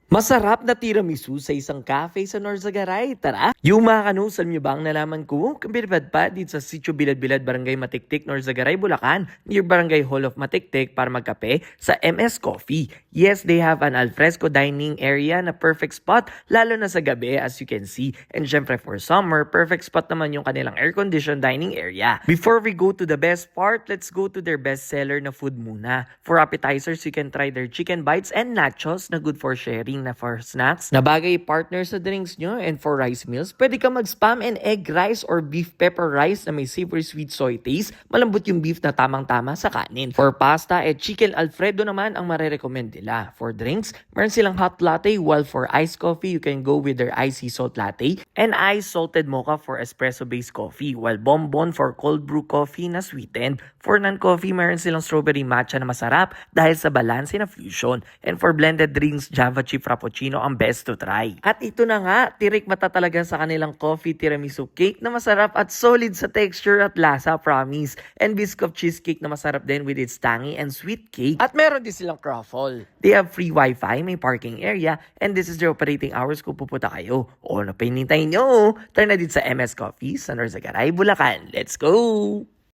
Masarap na tiramisu sa isang cafe sa Norzagaray. Tara! Yung mga kanusal nyo ba ang nalaman ko? Kabiribad pa dito sa Sitio Bilad-Bilad, Barangay Matiktik, Norzagaray, Bulacan, near Barangay Hall of Matiktik para magkape sa MS Coffee. Yes, they have an alfresco dining area na perfect spot, lalo na sa gabi as you can see. And syempre for summer, perfect spot naman yung kanilang air-conditioned dining area. Before we go to the best part, let's go to their best seller na food muna. For appetizers, you can try their chicken bites and nachos na good for sharing na for snacks na bagay partner sa drinks nyo. And for rice meals, pwede ka mag-spam and egg rice or beef pepper rice na may savory sweet soy taste. Malambot yung beef na tamang-tama sa kanin. For pasta, chicken alfredo naman ang marerecommend nila. For drinks, meron silang hot latte, while for iced coffee, you can go with their icy salt latte and iced salted mocha for espresso-based coffee, while bonbon for cold brew coffee na sweetened. For non-coffee, meron silang strawberry matcha na masarap dahil sa balanse na fusion. And for blended drinks, Java chip frappuccino ang best to try. At ito na nga, tirik mata talaga sa kanilang coffee tiramisu cake na masarap at solid sa texture at lasa, promise. And biscuit cheesecake na masarap din with its tangy and sweet cake. At meron din silang croffle. They have free wifi, may parking area, and this is their operating hours kung pupunta kayo. O, ano pa hinintay nyo? Tara na din sa MS Coffee sa Norzagaray, Bulacan. Let's go!